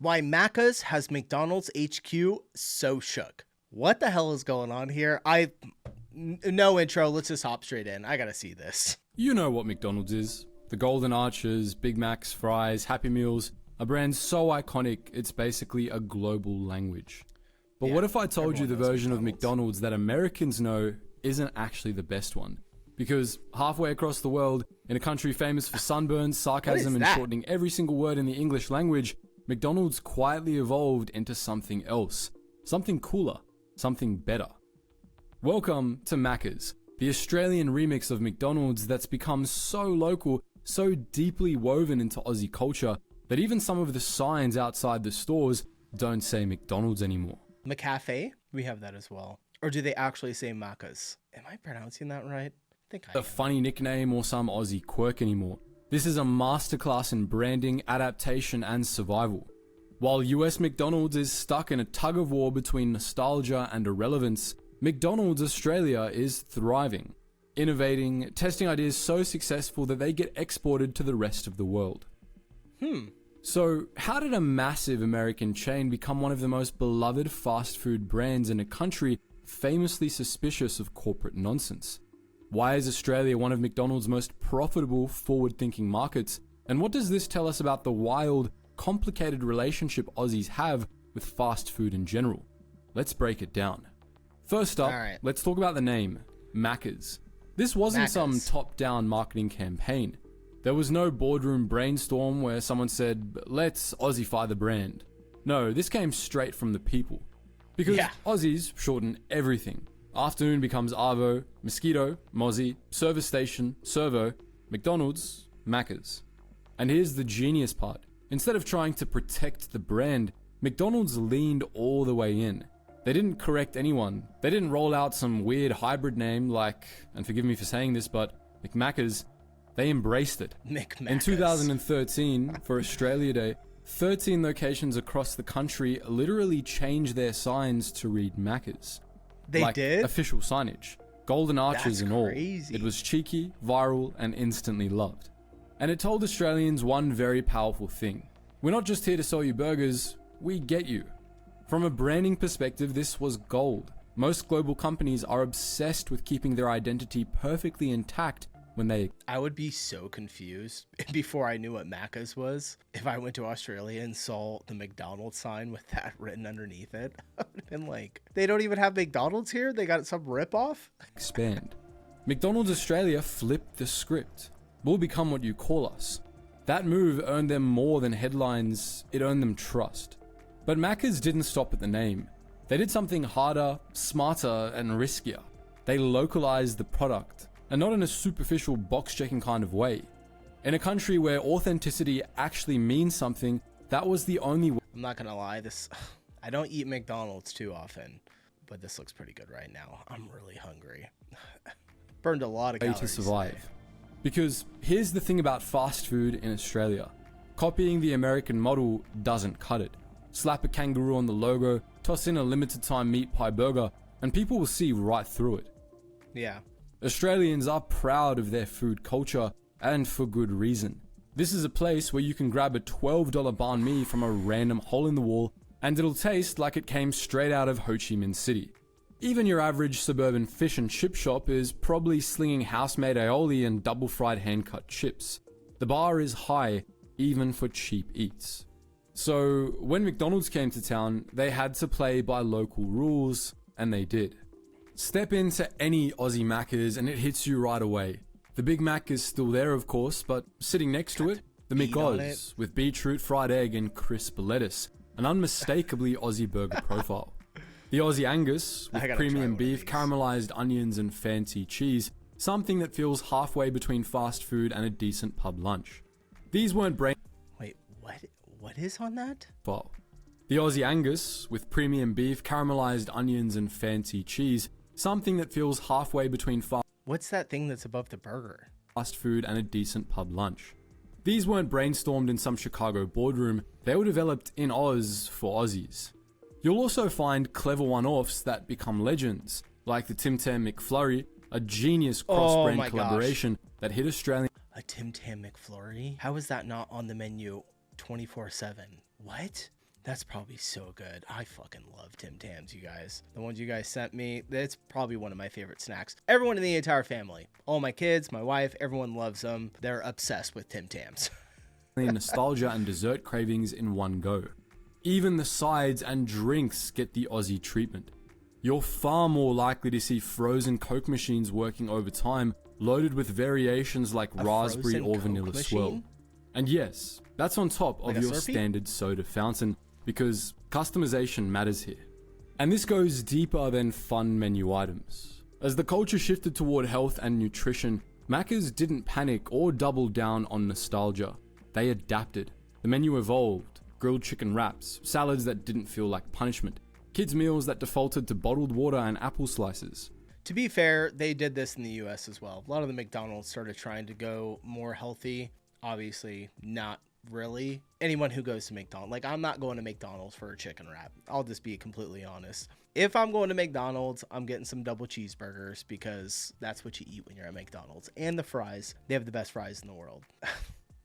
Why Maccas has McDonald's HQ so shook. What the hell is going on here? No intro, let's just hop straight in. I gotta see this. You know what McDonald's is. The Golden Arches, Big Macs, fries, Happy Meals, a brand so iconic it's basically a global language. But Yeah, what if I told you the everyone knows version of McDonald's that Americans know isn't actually the best one? Because halfway across the world, in a country famous for sunburns, sarcasm, and that? shortening every single word in the English language, McDonald's quietly evolved into something else. Something cooler. Something better. Welcome to Maccas, the Australian remix of McDonald's that's become so local, so deeply woven into Aussie culture, that even some of the signs outside the stores don't say McDonald's anymore. McCafe, we have that as well. Or do they actually say Maccas? Am I pronouncing that right? I think I A funny nickname or some Aussie quirk anymore. This is a masterclass in branding, adaptation, and survival. While US McDonald's is stuck in a tug of war between nostalgia and irrelevance, McDonald's Australia is thriving, innovating, testing ideas so successful that they get exported to the rest of the world. So, how did a massive American chain become one of the most beloved fast food brands in a country famously suspicious of corporate nonsense? Why is Australia one of McDonald's most profitable, forward-thinking markets? And what does this tell us about the wild, complicated relationship Aussies have with fast food in general? Let's break it down. First up, Alright. let's talk about the name, Maccas. This wasn't some Maccas. top-down marketing campaign. There was no boardroom brainstorm where someone said, let's Aussiefy the brand. No, this came straight from the people. Because Yeah. Aussies shorten everything. Afternoon becomes Arvo, Mosquito, Mozzie, Service Station, Servo, McDonald's, Maccas. And here's the genius part. Instead of trying to protect the brand, McDonald's leaned all the way in. They didn't correct anyone. They didn't roll out some weird hybrid name like, and forgive me for saying this, but McMaccas. They embraced it. McMaccas. In 2013, for Australia Day, 13 locations across the country literally changed their signs to read Maccas. They Like did? official signage. Golden arches That's and all. crazy. It was cheeky, viral, and instantly loved. And it told Australians one very powerful thing. We're not just here to sell you burgers, we get you. From a branding perspective, this was gold. Most global companies are obsessed with keeping their identity perfectly intact when they I would be so confused before I knew what Maccas was if I went to Australia and saw the McDonald's sign with that written underneath it. I would have been like, they don't even have McDonald's here? They got some ripoff? expand. McDonald's Australia flipped the script. We'll become what you call us. That move earned them more than headlines, it earned them trust. But Maccas didn't stop at the name. They did something harder, smarter, and riskier. They localized the product, and not in a superficial box-checking kind of way. In a country where authenticity actually means something, that was the only way I'm not gonna lie, I don't eat McDonald's too often, but this looks pretty good right now. I'm really hungry. Burned a lot of calories to survive. today. Because here's the thing about fast food in Australia. Copying the American model doesn't cut it. Slap a kangaroo on the logo, toss in a limited time meat pie burger, and people will see right through it. Yeah. Australians are proud of their food culture, and for good reason. This is a place where you can grab a $12 banh mi from a random hole in the wall, and it'll taste like it came straight out of Ho Chi Minh City. Even your average suburban fish and chip shop is probably slinging house-made aioli and double-fried hand-cut chips. The bar is high, even for cheap eats. So, when McDonald's came to town, they had to play by local rules, and they did. Step into any Aussie Maccas and it hits you right away. The Big Mac is still there, of course, but sitting next to it, the beet on McOz with beetroot, fried egg, and crisp lettuce. An unmistakably Aussie burger profile. The Aussie Angus I with gotta premium try one of beef, these. caramelized onions, and fancy cheese. Something that feels halfway between fast food and a decent pub lunch. These weren't brain Wait, what is on that? profile. The Aussie Angus with premium beef, caramelized onions, and fancy cheese. Something that feels halfway between What's that thing that's above the burger? fast food and a decent pub lunch. These weren't brainstormed in some Chicago boardroom, they were developed in Oz for Aussies. You'll also find clever one-offs that become legends, like the Tim Tam McFlurry, a genius cross-brand my gosh. collaboration that hit Australian A Tim Tam McFlurry? How is that not on the menu 24/7? What? That's probably so good. I fucking love Tim Tams, you guys. The ones you guys sent me, that's probably one of my favorite snacks. Everyone in the entire family, all my kids, my wife, everyone loves them. They're obsessed with Tim Tams. Nostalgia and dessert cravings in one go. Even the sides and drinks get the Aussie treatment. You're far more likely to see frozen Coke machines working overtime, loaded with variations like raspberry or vanilla swirl. And yes, that's on top of your standard soda fountain, because customization matters here. And this goes deeper than fun menu items. As the culture shifted toward health and nutrition, Maccas didn't panic or double down on nostalgia. They adapted. The menu evolved. Grilled chicken wraps, salads that didn't feel like punishment, kids' meals that defaulted to bottled water and apple slices. To be fair, they did this in the US as well. A lot of the McDonald's started trying to go more healthy. Obviously, not really. Anyone who goes to McDonald's, like, I'm not going to McDonald's for a chicken wrap. I'll just be completely honest. If I'm going to McDonald's, I'm getting some double cheeseburgers, because that's what you eat when you're at McDonald's. And the fries. They have the best fries in the world.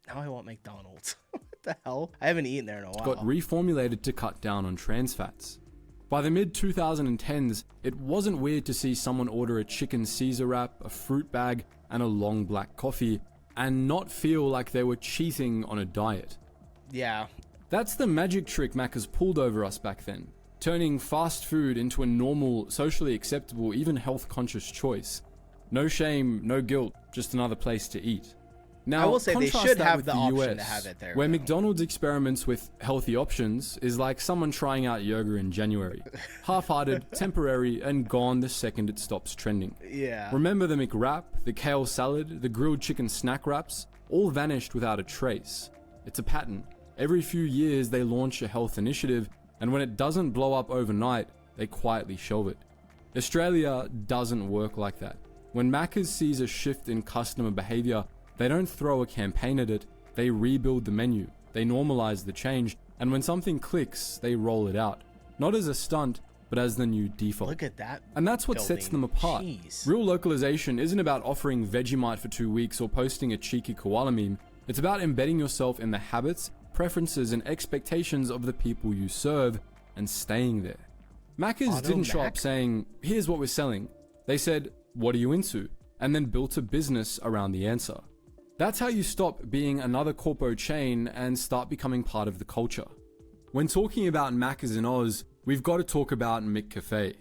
Now I want McDonald's. What the hell? I haven't eaten there in a while. Got reformulated to cut down on trans fats. By the mid-2010s, it wasn't weird to see someone order a chicken Caesar wrap, a fruit bag, and a long black coffee, and not feel like they were cheating on a diet. Yeah. That's the magic trick Maccas pulled over us back then, turning fast food into a normal, socially acceptable, even health-conscious choice. No shame, no guilt, just another place to eat. Now, I will say they should have the option US, to have it there, where though. McDonald's experiments with healthy options is like someone trying out yoga in January. Half-hearted, temporary, and gone the second it stops trending. Yeah. Remember the McWrap, the kale salad, the grilled chicken snack wraps? All vanished without a trace. It's a pattern. Every few years they launch a health initiative, and when it doesn't blow up overnight, they quietly shelve it. Australia doesn't work like that. When Maccas sees a shift in customer behavior, they don't throw a campaign at it, they rebuild the menu, they normalize the change, and when something clicks, they roll it out. Not as a stunt, but as the new default. Look at that. And that's what sets them apart. Jeez. Real Real localization isn't about offering Vegemite for 2 weeks or posting a cheeky koala meme. It's about embedding yourself in the habits, preferences, and expectations of the people you serve, and staying there. Maccas didn't show up saying, here's what we're selling. They said, what are you into? And then built a business around the answer. That's how you stop being another corpo chain and start becoming part of the culture. When talking about Maccas in Oz, we've got to talk about McCafe.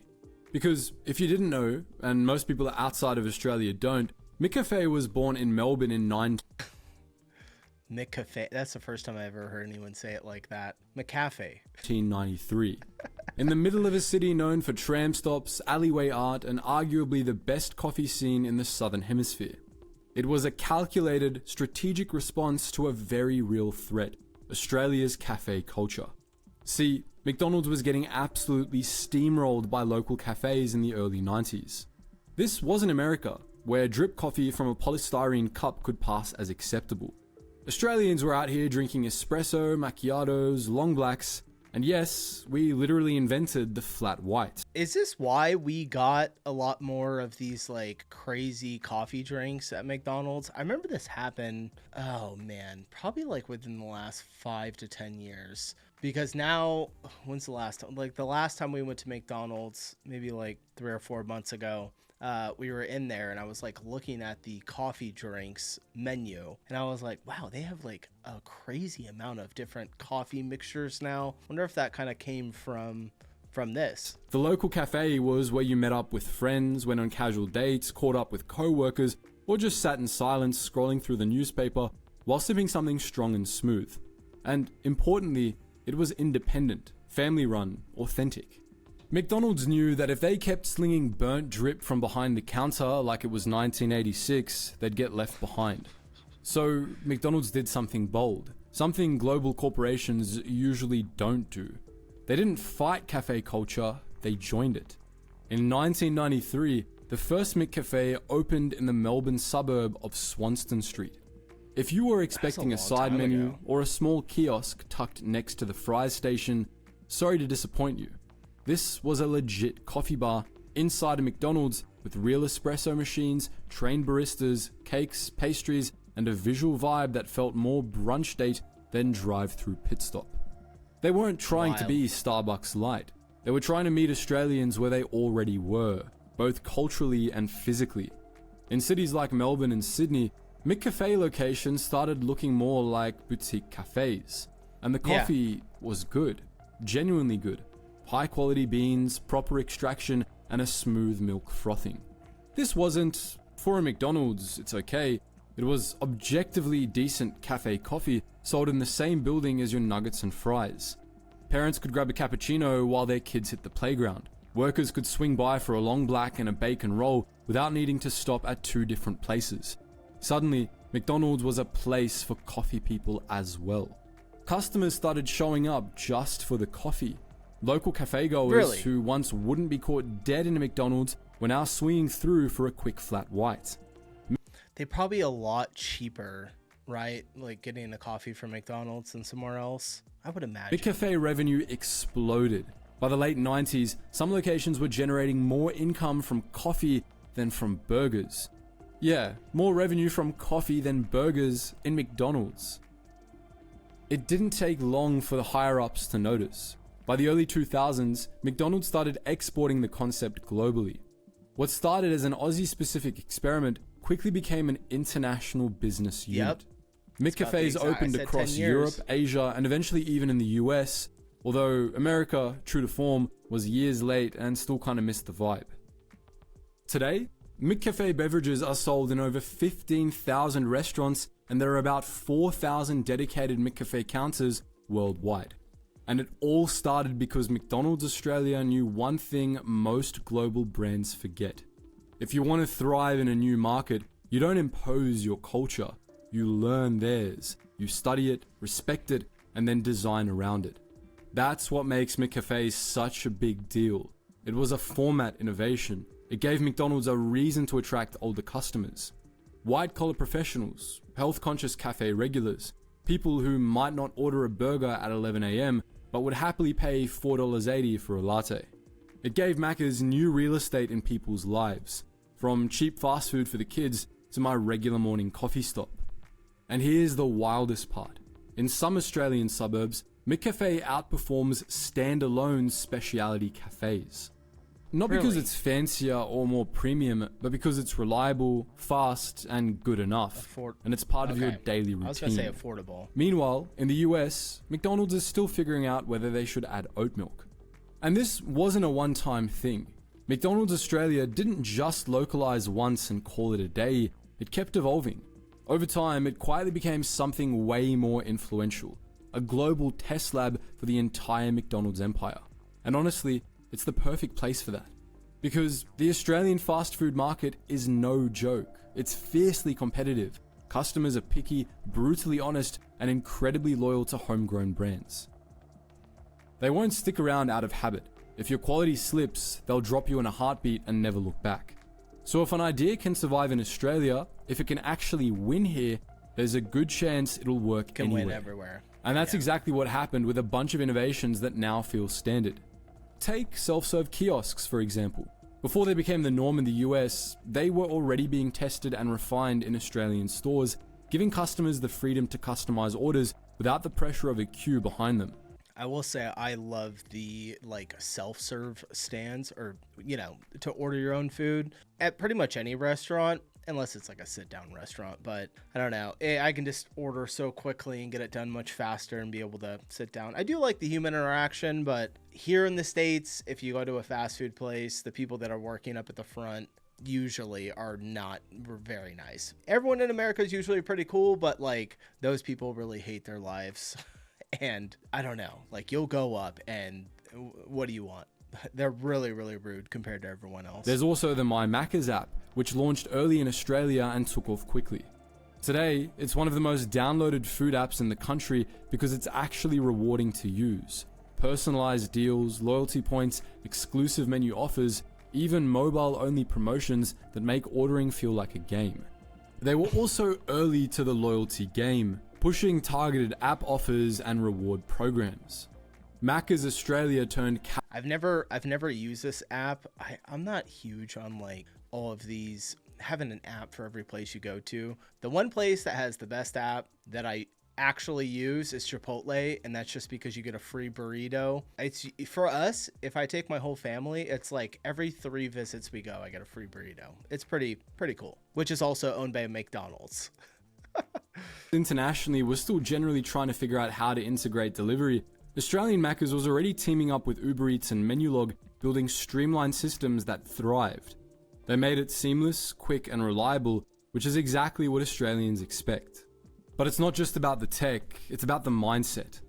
Because if you didn't know, and most people outside of Australia don't, McCafe was born in Melbourne in McCafe. That's the first time I ever heard anyone say it like that. McCafe. 1993. In the middle of a city known for tram stops, alleyway art, and arguably the best coffee scene in the Southern Hemisphere. It was a calculated, strategic response to a very real threat, Australia's cafe culture. See, McDonald's was getting absolutely steamrolled by local cafes in the early 90s. This wasn't America, where drip coffee from a polystyrene cup could pass as acceptable. Australians were out here drinking espresso, macchiatos, long blacks, and yes, we literally invented the flat white. Is this why we got a lot more of these like crazy coffee drinks at McDonald's? I remember this happened, oh man, probably like within the last 5 to 10 years. Because now, when's the last time? Like the last time we went to McDonald's, maybe like 3 or 4 months ago, we were in there and I was like looking at the coffee drinks menu and I was like, wow, they have like a crazy amount of different coffee mixtures now. Wonder if that kind of came from this. The local cafe was where you met up with friends, went on casual dates, caught up with co-workers, or just sat in silence scrolling through the newspaper while sipping something strong and smooth. And importantly, it was independent, family-run, authentic. McDonald's knew that if they kept slinging burnt drip from behind the counter like it was 1986, they'd get left behind. So McDonald's did something bold, something global corporations usually don't do. They didn't fight cafe culture, they joined it. In 1993, the first McCafe opened in the Melbourne suburb of Swanston Street. If you were expecting a side menu or a small kiosk tucked next to the fries station, sorry to disappoint you. This was a legit coffee bar inside a McDonald's with real espresso machines, trained baristas, cakes, pastries, and a visual vibe that felt more brunch date than drive-through pit stop. They weren't trying to Wild. be Starbucks light. They were trying to meet Australians where they already were, both culturally and physically. In cities like Melbourne and Sydney, McCafe locations started looking more like boutique cafes. And the coffee was good, genuinely good. High quality beans, proper extraction, and a smooth milk frothing. This wasn't, for a McDonald's, it's okay. It was objectively decent cafe coffee sold in the same building as your nuggets and fries. Parents could grab a cappuccino while their kids hit the playground. Workers could swing by for a long black and a bacon roll without needing to stop at 2 different places. Suddenly, McDonald's was a place for coffee people as well. Customers started showing up just for the coffee. Local cafe goers who once wouldn't be caught dead in a McDonald's were now swinging through for a quick flat white. They're probably a lot cheaper, right? Like getting a coffee from McDonald's than somewhere else, I would imagine. McCafe revenue exploded. By the late 90s, some locations were generating more income from coffee than from burgers. Yeah, more revenue from coffee than burgers in McDonald's. It didn't take long for the higher-ups to notice. By the early 2000s, McDonald's started exporting the concept globally. What started as an Aussie-specific experiment quickly became an international business unit. McCafes opened across Europe, Asia, and eventually even in the US, although America, true to form, was years late and still kind of missed the vibe. Today, McCafe beverages are sold in over 15,000 restaurants, and there are about 4,000 dedicated McCafe counters worldwide. And it all started because McDonald's Australia knew one thing most global brands forget. If you want to thrive in a new market, you don't impose your culture. You learn theirs. You study it, respect it, and then design around it. That's what makes McCafe such a big deal. It was a format innovation. It gave McDonald's a reason to attract older customers. White-collar professionals, health-conscious cafe regulars, people who might not order a burger at 11 a.m. but would happily pay $4.80 for a latte. It gave Maccas new real estate in people's lives, from cheap fast food for the kids to my regular morning coffee stop. And here's the wildest part. In some Australian suburbs, McCafe outperforms standalone specialty cafes. Not because it's fancier or more premium, but because it's reliable, fast, and good enough. And it's part of your daily routine. I was going to say affordable. Meanwhile, in the US, McDonald's is still figuring out whether they should add oat milk. And this wasn't a one-time thing. McDonald's Australia didn't just localize once and call it a day, it kept evolving. Over time, it quietly became something way more influential, a global test lab for the entire McDonald's empire. And honestly, it's the perfect place for that. Because the Australian fast food market is no joke. It's fiercely competitive. Customers are picky, brutally honest, and incredibly loyal to homegrown brands. They won't stick around out of habit. If your quality slips, they'll drop you in a heartbeat and never look back. So if an idea can survive in Australia, if it can actually win here, there's a good chance it'll work anywhere. Win everywhere. And that's exactly what happened with a bunch of innovations that now feel standard. Take self-serve kiosks, for example. Before they became the norm in the US, they were already being tested and refined in Australian stores, giving customers the freedom to customize orders without the pressure of a queue behind them. I will say I love the self-serve stands, or to order your own food at pretty much any restaurant, unless it's like a sit-down restaurant. But I don't know, I can just order so quickly and get it done much faster and be able to sit down. I do like the human interaction, but here in the States, if you go to a fast food place, the people that are working up at the front usually are not very nice. Everyone in America is usually pretty cool, but those people really hate their lives. And I don't know, you'll go up and what do you want? They're really, really rude compared to everyone else. There's also the My Maccas app, which launched early in Australia and took off quickly. Today, it's one of the most downloaded food apps in the country because it's actually rewarding to use. Personalized deals, loyalty points, exclusive menu offers, even mobile-only promotions that make ordering feel like a game. They were also early to the loyalty game, pushing targeted app offers and reward programs. Maccas Australia turned... I've never used this app. I'm not huge on all of these, having an app for every place you go to. The one place that has the best app that I actually use is Chipotle, and that's just because you get a free burrito. It's for us, if I take my whole family, it's like every 3 visits we go, I get a free burrito. It's pretty cool, which is also owned by McDonald's. Internationally, we're still generally trying to figure out how to integrate delivery. Australian Maccas was already teaming up with Uber Eats and Menulog, building streamlined systems that thrived. They made it seamless, quick, and reliable, which is exactly what Australians expect. But it's not just about the tech, it's about the mindset.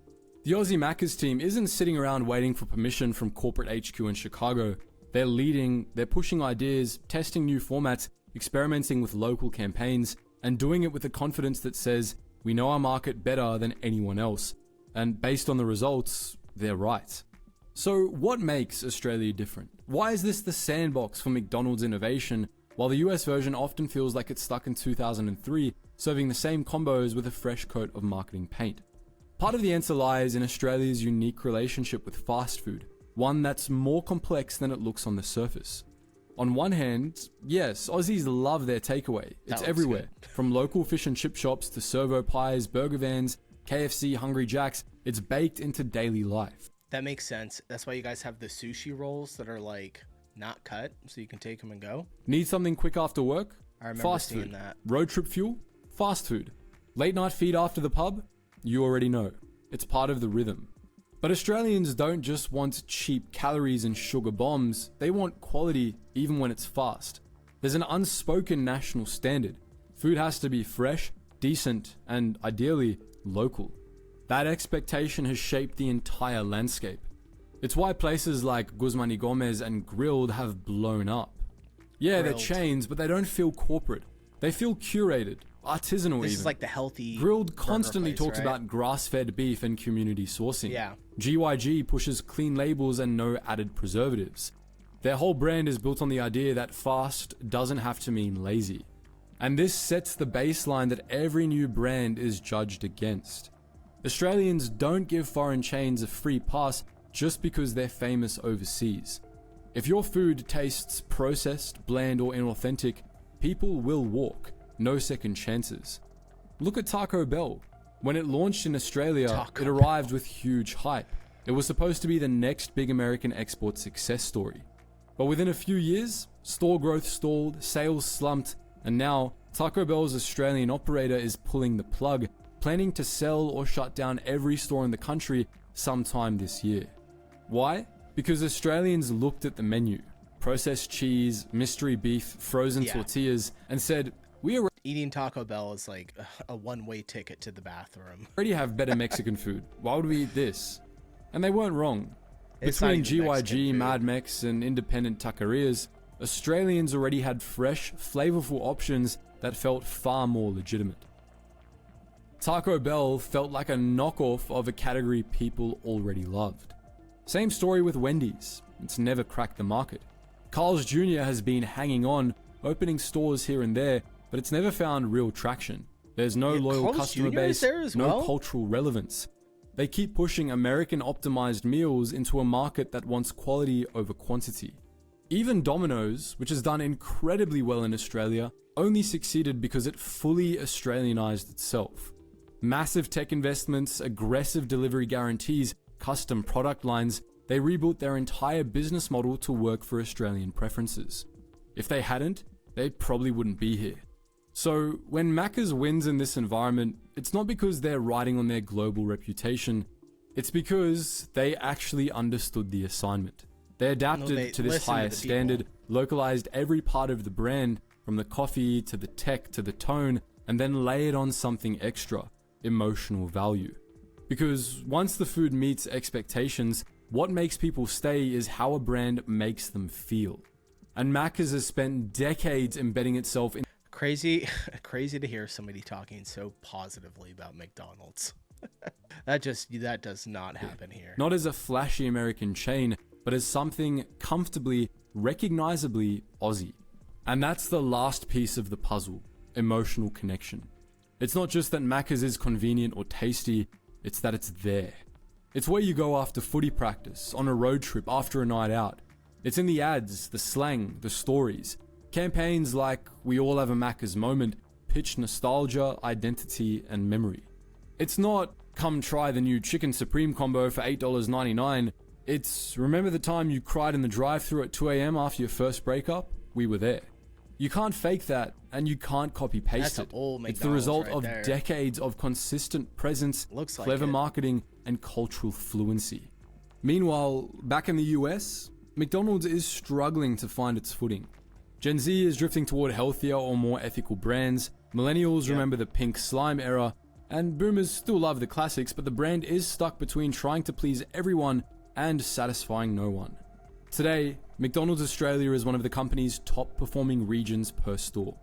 The Aussie Maccas team isn't sitting around waiting for permission from corporate HQ in Chicago. They're leading, they're pushing ideas, testing new formats, experimenting with local campaigns, and doing it with a confidence that says, we know our market better than anyone else. And based on the results, they're right. So what makes Australia different? Why is this the sandbox for McDonald's innovation, while the US version often feels like it's stuck in 2003, serving the same combos with a fresh coat of marketing paint? Part of the answer lies in Australia's unique relationship with fast food, one that's more complex than it looks on the surface. On one hand, yes, Aussies love their takeaway. It's everywhere. From local fish and chip shops to servo pies, burger vans, KFC, Hungry Jacks, it's baked into daily life. That makes sense. That's why you guys have the sushi rolls that are like not cut, so you can take them and go. Need something quick after work? I remember fast seeing food. that. Road trip fuel? Fast food. Late night feed after the pub? You already know. It's part of the rhythm. But Australians don't just want cheap calories and sugar bombs, they want quality even when it's fast. There's an unspoken national standard. Food has to be fresh, decent, and ideally, local. That expectation has shaped the entire landscape. It's why places like Guzman y Gomez and Grilled have blown up. Yeah, Grilled. they're chains, but they don't feel corporate. They feel curated, artisanal This even. is like the healthy Grilled burger constantly place, talks right? about grass-fed beef and community sourcing. Yeah. GYG pushes clean labels and no added preservatives. Their whole brand is built on the idea that fast doesn't have to mean lazy. And this sets the baseline that every new brand is judged against. Australians don't give foreign chains a free pass just because they're famous overseas. If your food tastes processed, bland, or inauthentic, people will walk. No second chances. Look at Taco Bell. When it launched in Australia, it arrived with huge hype. It was supposed to be the next big American export success story. But within a few years, store growth stalled, sales slumped, and now Taco Bell's Australian operator is pulling the plug, planning to sell or shut down every store in the country sometime this year. Why? Because Australians looked at the menu, processed cheese, mystery beef, frozen tortillas, and said, we Eating Taco Bell is like a one-way ticket to the bathroom. already have better Mexican food. Why would we eat this? And they weren't wrong. It's not Between even Mexican GYG, food. Mad Mex, and independent taquerias, Australians already had fresh, flavorful options that felt far more legitimate. Taco Bell felt like a knockoff of a category people already loved. Same story with Wendy's. It's never cracked the market. Carl's Jr. has been hanging on, opening stores here and there, but it's never found real traction. There's no loyal Carl's customer Jr. is base, there as no well? cultural relevance. They keep pushing American-optimized meals into a market that wants quality over quantity. Even Domino's, which has done incredibly well in Australia, only succeeded because it fully Australianized itself. Massive tech investments, aggressive delivery guarantees, custom product lines, they rebuilt their entire business model to work for Australian preferences. If they hadn't, they probably wouldn't be here. So when Maccas wins in this environment, it's not because they're riding on their global reputation, it's because they actually understood the assignment. They adapted to this higher standard, localized every part of the brand, from the coffee to the tech to the tone, and then layered on something extra, emotional value. Because once the food meets expectations, what makes people stay is how a brand makes them feel. And Maccas has spent decades embedding itself in Crazy to hear somebody talking so positively about McDonald's. That does not happen here. not as a flashy American chain, but as something comfortably, recognizably Aussie. And that's the last piece of the puzzle, emotional connection. It's not just that Maccas is convenient or tasty, it's that it's there. It's where you go after footy practice, on a road trip, after a night out. It's in the ads, the slang, the stories. Campaigns like We All Have a Maccas Moment pitch nostalgia, identity, and memory. It's not, come try the new Chicken Supreme combo for $8.99. It's, remember the time you cried in the drive-thru at 2 a.m. after your first breakup? We were there. You can't fake that, and you can't copy-paste it. It's the result of decades of consistent presence, clever marketing, and cultural fluency. Meanwhile, back in the US, McDonald's is struggling to find its footing. Gen Z is drifting toward healthier or more ethical brands, millennials remember the pink slime era, and boomers still love the classics, but the brand is stuck between trying to please everyone and satisfying no one. Today, McDonald's Australia is one of the company's top performing regions per store.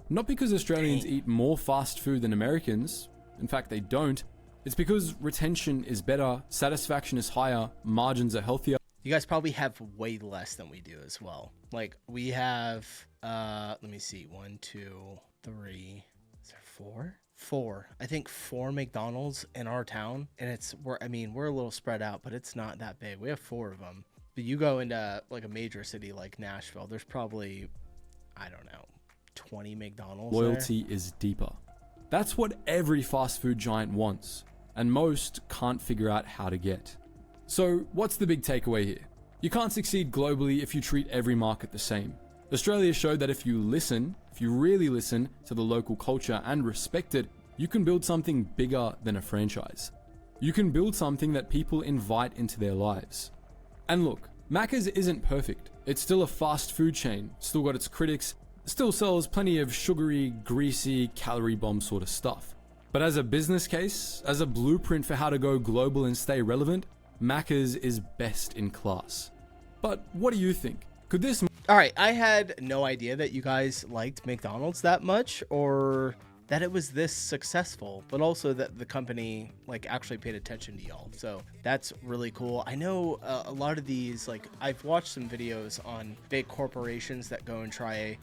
Not because Australians eat more fast food than Americans, in fact they don't, it's because retention is better, satisfaction is higher, margins are healthier. You guys probably have way less than we do as well. Like we have, let me see, 1, 2, 3, is there 4? 4. I think 4 McDonald's in our town, and we're a little spread out, but it's not that big. We have 4 of them. But you go into like a major city like Nashville, there's probably, I don't know, 20 McDonald's. Loyalty is deeper. That's what every fast food giant wants, and most can't figure out how to get. So what's the big takeaway here? You can't succeed globally if you treat every market the same. Australia showed that if you really listen to the local culture and respect it, you can build something bigger than a franchise. You can build something that people invite into their lives. And look, Maccas isn't perfect. It's still a fast food chain, still got its critics, still sells plenty of sugary, greasy, calorie bomb sort of stuff. But as a business case, as a blueprint for how to go global and stay relevant, Maccas is best in class. But what do you think? Could this... All right, I had no idea that you guys liked McDonald's that much, or that it was this successful, but also that the company like actually paid attention to y'all. So that's really cool. I know a lot of these, like I've watched some videos on big corporations that go and try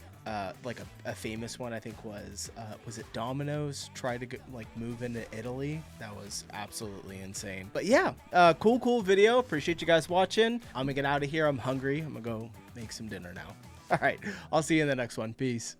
like a famous one, I think was it Domino's, try to move into Italy. That was absolutely insane. But yeah, cool video. Appreciate you guys watching. I'm gonna get out of here. I'm hungry. I'm gonna go make some dinner now. All right, I'll see you in the next one. Peace.